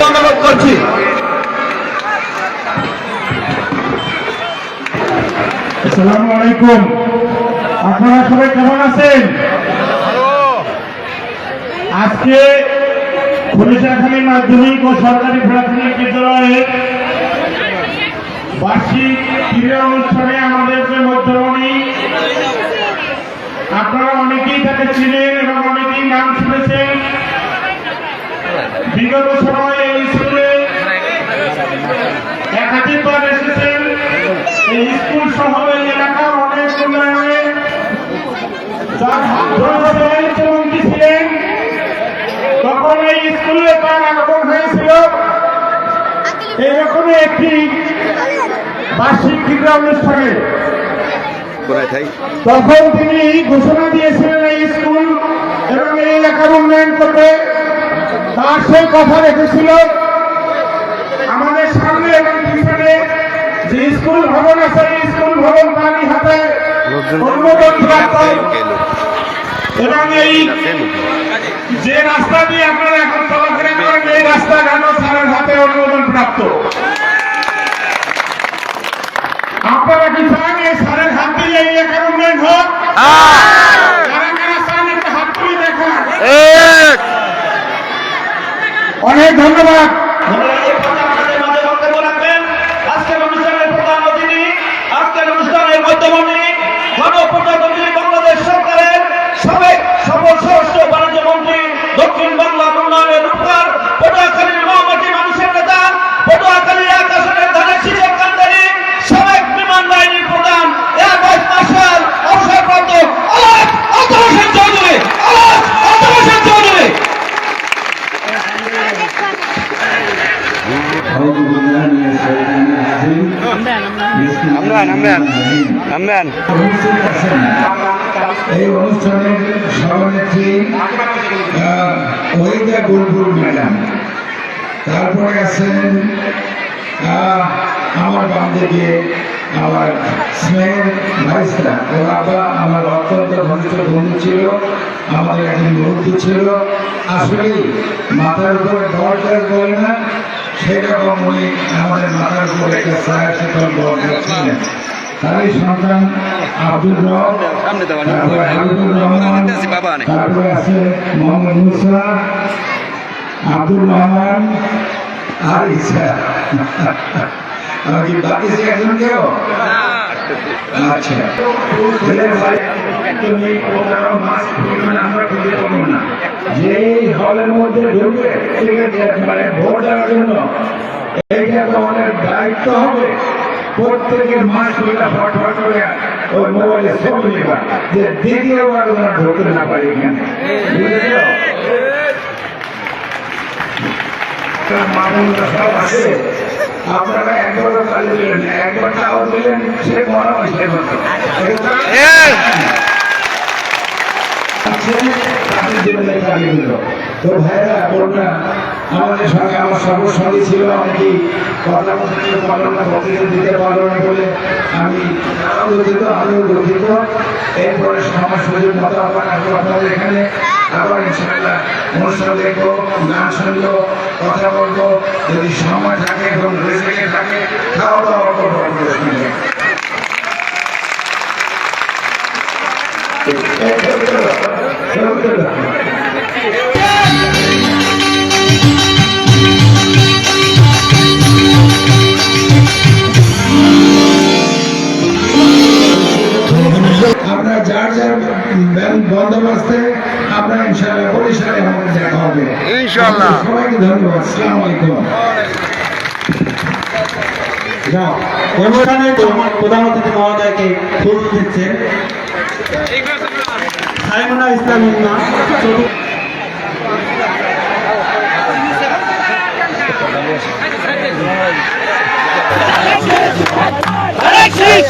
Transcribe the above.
ধন্যবাদ করছি। আসসালামু আলাইকুম, আপনারা সবাই কেমন আছেন? আজকে খলিশাখালী মাধ্যমিক ও সরকারি প্রাথমিক বিদ্যালয়ের বার্ষিক ক্রীড়া অনুষ্ঠানে আমাদের যে মধ্যমণি, আপনারা অনেকেই তাকে চিনেন এবং অনেকেই নাম শুনেছেন। বিগত সময়ে এই স্কুলে একাধিকবার এসেছেন। এই স্কুল সহ এই এলাকার অনেক উন্নয়নে মুখ্যমন্ত্রী ছিলেন, তখন এই স্কুলে তার আগমন হয়েছিল এইরকমই একটি বার্ষিক ক্রীড়া অনুষ্ঠানে। তখন তিনি ঘোষণা দিয়েছিলেন এই স্কুল এবং এই এলাকার উন্নয়ন করবে। তার সেই কথা রেখেছিল। আমাদের সামনে এবং পিছনে যে স্কুল ভবন আছে, স্কুল ভবন তারই হাতে অনুমোদন প্রাপ্ত এবং এই যে রাস্তা দিয়ে আপনারা এখন চলাফেরা করেন, এই রাস্তাঘাটও স্যারের হাতে অনুমোদন প্রাপ্ত। আপনারা কি চান এই স্যারের হাত দিয়ে এই এলাকার উন্নয়ন হোক? কারা কারা চান একটা হাত তুলে দেখান। অনেক ধন্যবাদ। আজকের অনুষ্ঠানের প্রধান অতিথি, আজকের অনুষ্ঠানের মধ্যমণি, গণপ্রজাতন্ত্রী বাংলাদেশ সরকারের সাবেক সফল স্বরাষ্ট্র বাণিজ্য মন্ত্রী, দক্ষিণ বাংলা উন্নয়নের রূপকার, পটুয়াখালীর মহামাটি মানুষের নেতা, পটুয়াখালীর আকাশের ধানের শীষের কান্দারি, সাবেক বিমান বাহিনীর প্রধান, এয়ার ভাইস মার্শাল, অবসরপ্রাপ্ত আলাপ আব্দুল হোসেন চৌধুরী, আলাপ আব্দুল হোসেন চৌধুরী। এই অনুষ্ঠানের সভানেত্রী ওহিদা বুলবুল ম্যাডাম, তারপরে আছেন আমার বাম দিকে আমার স্নেহের ভাইসরা, ও বাবা আমার অত্যন্ত ঘনিষ্ঠ বন্ধু ছিল, আমাদের একজন মুরব্বী ছিল। আসলেই মাথার উপরে দরকার বলে না, সেরকম উনি আমাদের মাথার উপরে একটা ছায়া শীতল দরকার ছিলেন। তারই সন্তান আব্দুর রহমান, তারপরে আছে মোহাম্মদ মুসা, আব্দুর রহমান আর ইসা। বাকি একজন কেউ আচ্ছা, আমরা খুঁজে পাবো না। যে হলের মধ্যে ঢুকবে মানে ভোট দেওয়ার জন্য, এইটা তো অনেক দায়িত্ব হবে। প্রত্যেকের মাস ফট করে ওই মোবাইলে ছবি নেবা, যে দ্বিতীয়বার ওরা ঢুকতে না পারে এখানে। মামুনরা সব আছে, আপনারা একবারও তালি দিলেন, একবার তাও দিলেন, সে মনে হয় সে মতো তো ভাইরা বোনরা আমাদের সঙ্গে আমার সর্বসঙ্গী ছিল, অনেকেই কথা বলতে পারল না, বক্তৃতা দিতে পারল না বলে আমি দুঃখিত, আমিও দুঃখিত। এরপরে আমার সুযোগ মতো আপনাদের এখানে আবার ইনশাআল্লাহ অনুষ্ঠান দেখবো, গান শুনবো, কথা বলবো, যদি সময় থাকে এবং রেজেকে থাকে খাওয়া দাওয়া করবো আপনাদের সঙ্গে। আপনার যার যার বন্দোবস্তে আপনার ইনশাআল্লাহ বরিশালে আমাদের দেখা হবে ইনশাআল্লাহ। সবাইকে ধন্যবাদ। আসসালামু আলাইকুম। অনুষ্ঠানে প্রধান অতিথি মহোদয়কে ফুল দিচ্ছেন। সাইমুনা ইসলাম ইমনা Alexis!